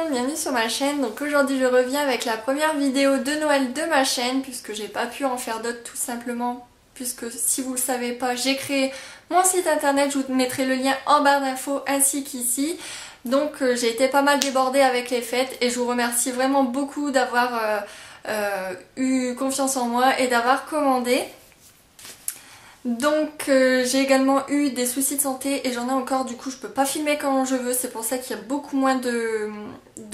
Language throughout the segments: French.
monde, bienvenue sur ma chaîne. Donc aujourd'hui je reviens avec la première vidéo de Noël de ma chaîne puisque j'ai pas pu en faire d'autres tout simplement puisque si vous le savez pas j'ai créé mon site internet, je vous mettrai le lien en barre d'infos ainsi qu'ici. Donc j'ai été pas mal débordée avec les fêtes et je vous remercie vraiment beaucoup d'avoir eu confiance en moi et d'avoir commandé. Donc j'ai également eu des soucis de santé et j'en ai encore, du coup je peux pas filmer quand je veux, c'est pour ça qu'il y a beaucoup moins de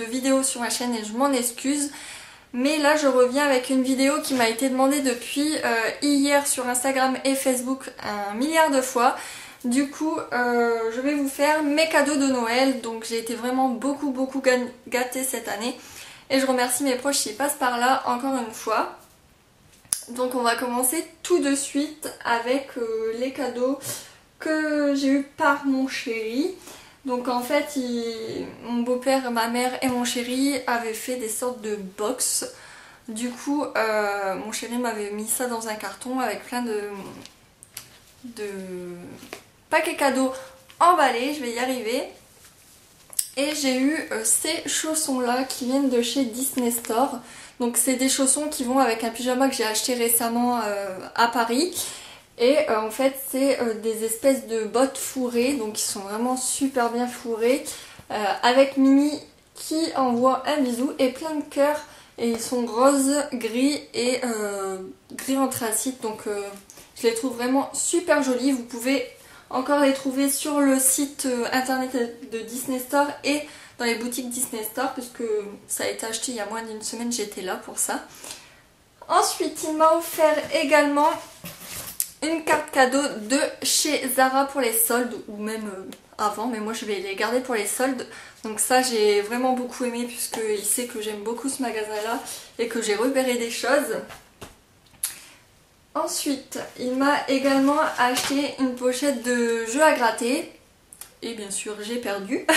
vidéos sur ma chaîne et je m'en excuse. Mais là je reviens avec une vidéo qui m'a été demandée depuis hier sur Instagram et Facebook 1 milliard de fois. Du coup je vais vous faire mes cadeaux de Noël, donc j'ai été vraiment beaucoup gâtée cette année et je remercie mes proches qui passent par là encore une fois. Donc on va commencer tout de suite avec les cadeaux que j'ai eu par mon chéri. Donc en fait mon beau-père, ma mère et mon chéri avaient fait des sortes de box. Du coup mon chéri m'avait mis ça dans un carton avec plein de paquets cadeaux emballés, je vais y arriver. Et j'ai eu ces chaussons là qui viennent de chez Disney Store. Donc c'est des chaussons qui vont avec un pyjama que j'ai acheté récemment à Paris. Et en fait c'est des espèces de bottes fourrées, donc ils sont vraiment super bien fourrés. Avec Mini qui envoie un bisou et plein de cœurs. Et ils sont rose, gris et gris anthracite. Donc je les trouve vraiment super jolis. Vous pouvez encore les trouver sur le site internet de Disney Store et dans les boutiques Disney Store puisque ça a été acheté il y a moins d'une semaine, j'étais là pour ça. Ensuite il m'a offert également une carte cadeau de chez Zara pour les soldes ou même avant, mais moi je vais les garder pour les soldes. Donc ça j'ai vraiment beaucoup aimé puisqu'il sait que j'aime beaucoup ce magasin là et que j'ai repéré des choses. Ensuite il m'a également acheté une pochette de jeux à gratter et bien sûr j'ai perdu.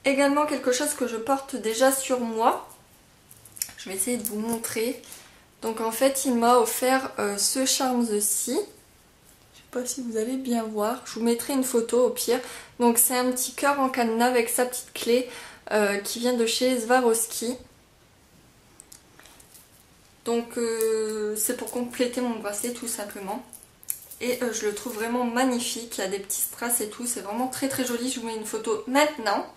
Également quelque chose que je porte déjà sur moi. Je vais essayer de vous montrer. Donc en fait il m'a offert ce Charms-ci. Je sais pas si vous allez bien voir. Je vous mettrai une photo au pire. Donc c'est un petit cœur en cadenas avec sa petite clé qui vient de chez Swarovski. Donc c'est pour compléter mon bracelet tout simplement. Et je le trouve vraiment magnifique. Il y a des petits strass et tout. C'est vraiment très joli. Je vous mets une photo maintenant.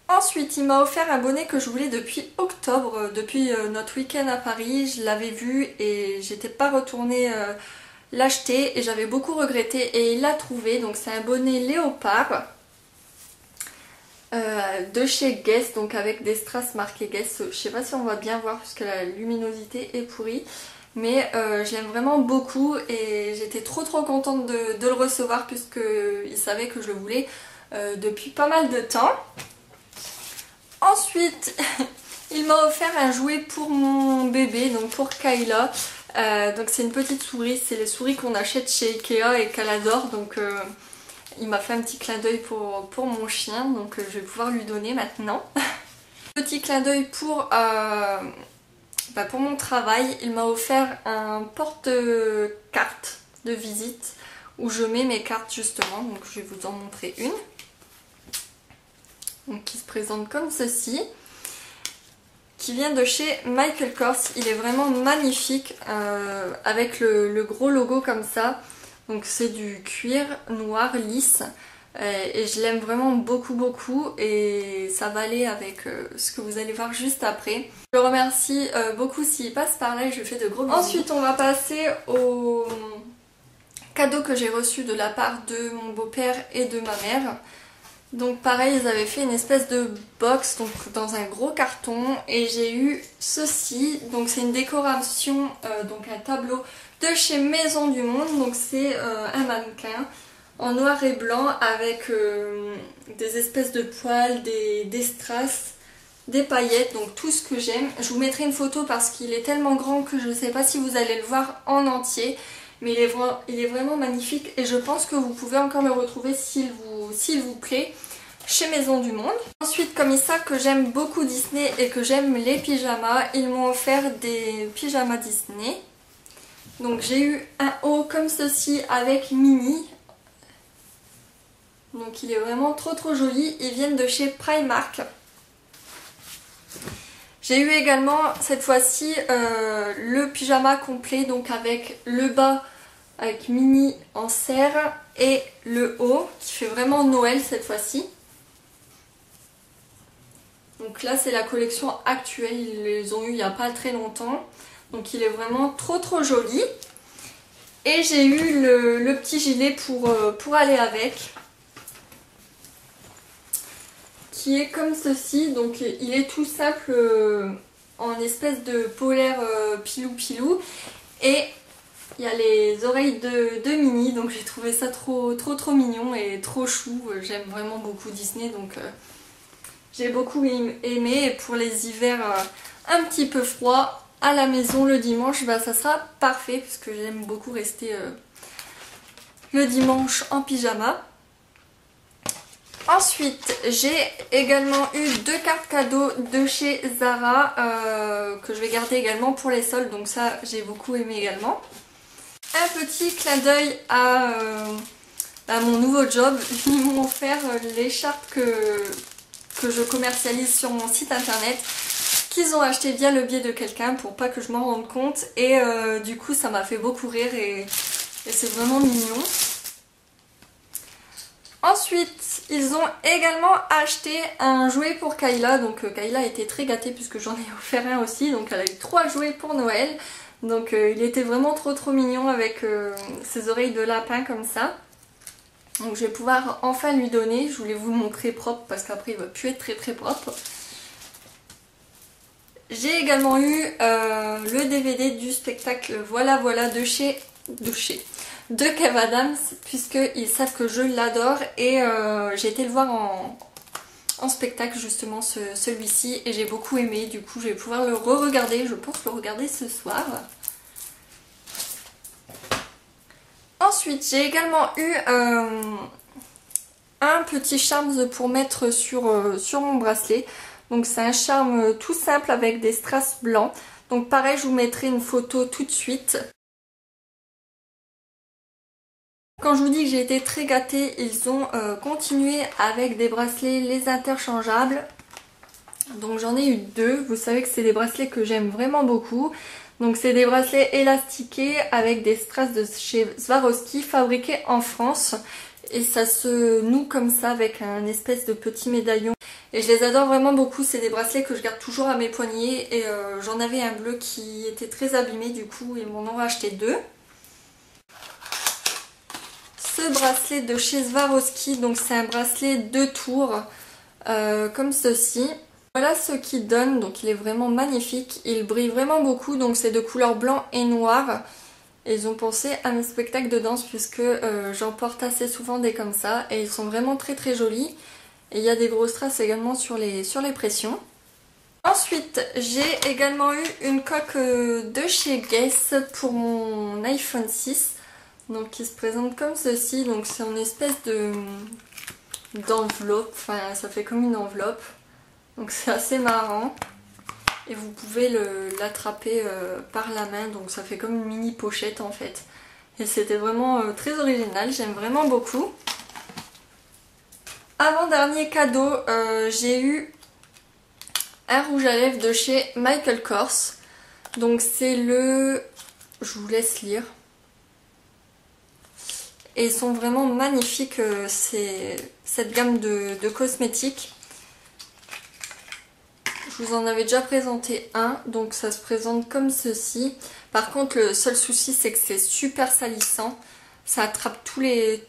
Ensuite, il m'a offert un bonnet que je voulais depuis octobre, depuis notre week-end à Paris. Je l'avais vu et j'étais pas retournée l'acheter et j'avais beaucoup regretté et il l'a trouvé. Donc c'est un bonnet léopard de chez Guess, donc avec des strass marqués Guess. Je sais pas si on va bien voir puisque la luminosité est pourrie. Mais j'aime vraiment beaucoup et j'étais trop contente de le recevoir puisqu'il savait que je le voulais depuis pas mal de temps. Ensuite, il m'a offert un jouet pour mon bébé, donc pour Kayla. Donc c'est une petite souris, c'est les souris qu'on achète chez Ikea et qu'elle adore. Donc il m'a fait un petit clin d'œil pour mon chien, donc je vais pouvoir lui donner maintenant. Petit clin d'œil pour mon travail, il m'a offert un porte-carte de visite où je mets mes cartes justement, donc je vais vous en montrer une. Donc qui se présente comme ceci, qui vient de chez Michael Kors. Il est vraiment magnifique avec le gros logo comme ça. Donc c'est du cuir noir lisse et je l'aime vraiment beaucoup et ça va aller avec ce que vous allez voir juste après. Je le remercie beaucoup s'il passe par là et je lui fais de gros bisous. Ensuite on va passer au cadeau que j'ai reçu de la part de mon beau-père et de ma mère. Donc pareil, ils avaient fait une espèce de box donc dans un gros carton et j'ai eu ceci. Donc c'est une décoration, donc un tableau de chez Maison du Monde. Donc c'est un mannequin en noir et blanc avec des espèces de poils, des strass, des paillettes, donc tout ce que j'aime. Je vous mettrai une photo parce qu'il est tellement grand que je ne sais pas si vous allez le voir en entier. Mais il est vraiment magnifique et je pense que vous pouvez encore le retrouver s'il vous plaît chez Maison du Monde. Ensuite, comme ils savent que j'aime beaucoup Disney et que j'aime les pyjamas, ils m'ont offert des pyjamas Disney. Donc j'ai eu un haut comme ceci avec Mini. Donc il est vraiment trop joli. Ils viennent de chez Primark. J'ai eu également cette fois-ci le pyjama complet, donc avec le bas avec Mini en serre et le haut qui fait vraiment Noël cette fois-ci. Donc là c'est la collection actuelle, ils les ont eu il n'y a pas très longtemps. Donc il est vraiment trop joli. Et j'ai eu le petit gilet pour aller avec. Qui est comme ceci. Donc il est tout simple en espèce de polaire pilou. Et il y a les oreilles de Mini. Donc j'ai trouvé ça trop mignon et trop chou. J'aime vraiment beaucoup Disney. Donc j'ai beaucoup aimé. Et pour les hivers un petit peu froids, à la maison le dimanche, bah, ça sera parfait puisque j'aime beaucoup rester le dimanche en pyjama. Ensuite, j'ai également eu 2 cartes cadeaux de chez Zara que je vais garder également pour les soldes, donc ça j'ai beaucoup aimé également. Un petit clin d'œil à mon nouveau job, ils m'ont offert l'écharpe que je commercialise sur mon site internet, qu'ils ont acheté via le biais de quelqu'un pour pas que je m'en rende compte, et du coup ça m'a fait beaucoup rire et c'est vraiment mignon. Ensuite, ils ont également acheté un jouet pour Kayla, donc Kayla était très gâtée puisque j'en ai offert un aussi, donc elle a eu 3 jouets pour Noël, donc il était vraiment trop mignon avec ses oreilles de lapin comme ça. Donc je vais pouvoir enfin lui donner, je voulais vous le montrer propre parce qu'après il va plus être très propre. J'ai également eu le DVD du spectacle Voilà de Kev Adams, puisqu'ils savent que je l'adore et j'ai été le voir en spectacle justement celui-ci et j'ai beaucoup aimé, du coup je vais pouvoir le re-regarder, je pense le regarder ce soir. Ensuite j'ai également eu un petit charme pour mettre sur mon bracelet. Donc c'est un charme tout simple avec des strass blancs. Donc pareil, je vous mettrai une photo tout de suite. Quand je vous dis que j'ai été très gâtée, ils ont continué avec des bracelets les interchangeables. Donc j'en ai eu 2. Vous savez que c'est des bracelets que j'aime vraiment beaucoup. Donc c'est des bracelets élastiqués avec des strass de chez Swarovski fabriqués en France. Et ça se noue comme ça avec un espèce de petit médaillon. Et je les adore vraiment beaucoup, c'est des bracelets que je garde toujours à mes poignets. Et j'en avais un bleu qui était très abîmé, du coup ils m'en ont racheté 2. Ce bracelet de chez Swarovski, donc c'est un bracelet 2 tours comme ceci. Voilà ce qu'il donne, donc il est vraiment magnifique, il brille vraiment beaucoup, donc c'est de couleur blanc et noir. Et ils ont pensé à mes spectacles de danse puisque j'en porte assez souvent des comme ça et ils sont vraiment très jolis. Et il y a des gros strass également sur les pressions. Ensuite, j'ai également eu une coque de chez Guess pour mon iPhone 6. Donc qui se présente comme ceci, donc c'est en espèce d'enveloppe, enfin ça fait comme une enveloppe. Donc c'est assez marrant. Et vous pouvez l'attraper par la main, donc ça fait comme une mini pochette en fait. Et c'était vraiment très original, j'aime vraiment beaucoup. Avant-dernier cadeau, j'ai eu un rouge à lèvres de chez Michael Kors. Donc c'est le... je vous laisse lire. Et ils sont vraiment magnifiques, cette gamme de cosmétiques. Je vous en avais déjà présenté un, donc ça se présente comme ceci. Par contre, le seul souci, c'est que c'est super salissant. Ça attrape tous les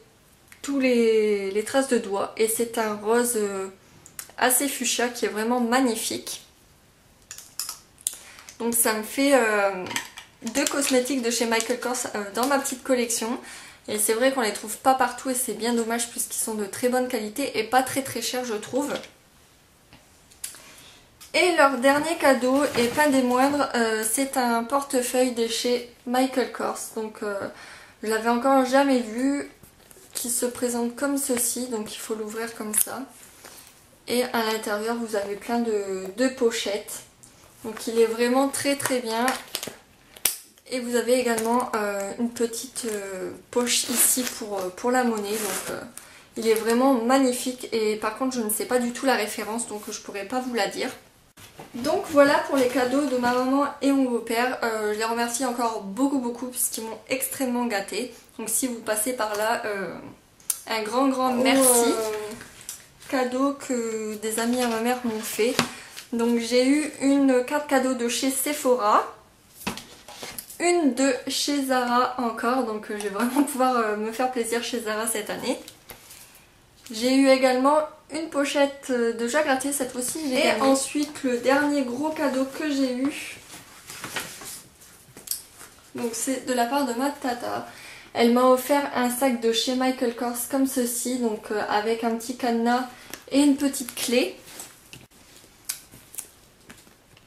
traces de doigts. Et c'est un rose assez fuchsia qui est vraiment magnifique. Donc ça me fait 2 cosmétiques de chez Michael Kors dans ma petite collection. Et c'est vrai qu'on les trouve pas partout et c'est bien dommage puisqu'ils sont de très bonne qualité et pas très chers je trouve. Et leur dernier cadeau, et pas des moindres, c'est un portefeuille de chez Michael Kors. Donc je l'avais encore jamais vu, qui se présente comme ceci, donc il faut l'ouvrir comme ça. Et à l'intérieur vous avez plein de pochettes. Donc il est vraiment très bien. Et vous avez également une petite poche ici pour la monnaie. Donc il est vraiment magnifique. Et par contre je ne sais pas du tout la référence, donc je pourrais pas vous la dire. Donc voilà pour les cadeaux de ma maman et mon beau-père. Je les remercie encore beaucoup puisqu'ils m'ont extrêmement gâtée. Donc si vous passez par là, un grand merci. Cadeau que des amis à ma mère m'ont fait. Donc j'ai eu une carte cadeau de chez Sephora. Une de chez Zara encore, donc je vais vraiment pouvoir me faire plaisir chez Zara cette année. J'ai eu également une pochette de Jacques Gratier cette fois-ci. Et ensuite le dernier gros cadeau que j'ai eu, donc c'est de la part de ma tata. Elle m'a offert un sac de chez Michael Kors comme ceci, donc avec un petit cadenas et une petite clé.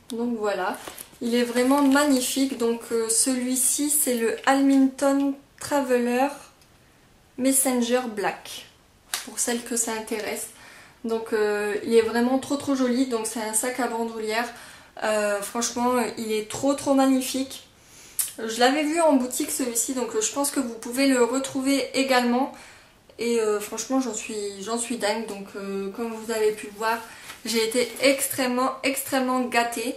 Donc voilà. Il est vraiment magnifique. Donc celui-ci c'est le Hamilton Traveler Messenger Black, pour celles que ça intéresse. Donc il est vraiment trop joli. Donc c'est un sac à bandoulière. Franchement il est trop magnifique. Je l'avais vu en boutique celui-ci, donc je pense que vous pouvez le retrouver également. Et franchement j'en suis dingue. Donc comme vous avez pu le voir, j'ai été extrêmement gâtée.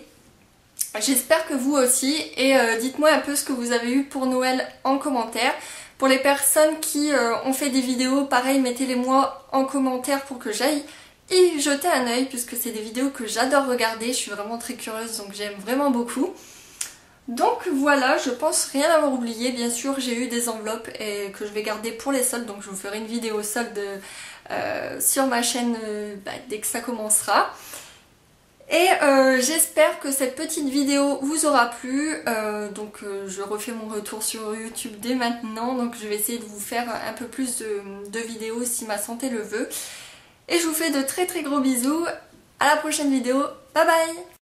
J'espère que vous aussi, et dites-moi un peu ce que vous avez eu pour Noël en commentaire. Pour les personnes qui ont fait des vidéos, pareil, mettez-les moi en commentaire pour que j'aille y jeter un œil, puisque c'est des vidéos que j'adore regarder, je suis vraiment très curieuse, donc j'aime vraiment beaucoup. Donc voilà, je pense rien avoir oublié. Bien sûr j'ai eu des enveloppes et que je vais garder pour les soldes, donc je vous ferai une vidéo solde sur ma chaîne dès que ça commencera. Et j'espère que cette petite vidéo vous aura plu. Je refais mon retour sur YouTube dès maintenant. Donc je vais essayer de vous faire un peu plus de vidéos si ma santé le veut. Et je vous fais de très gros bisous. À la prochaine vidéo. Bye bye!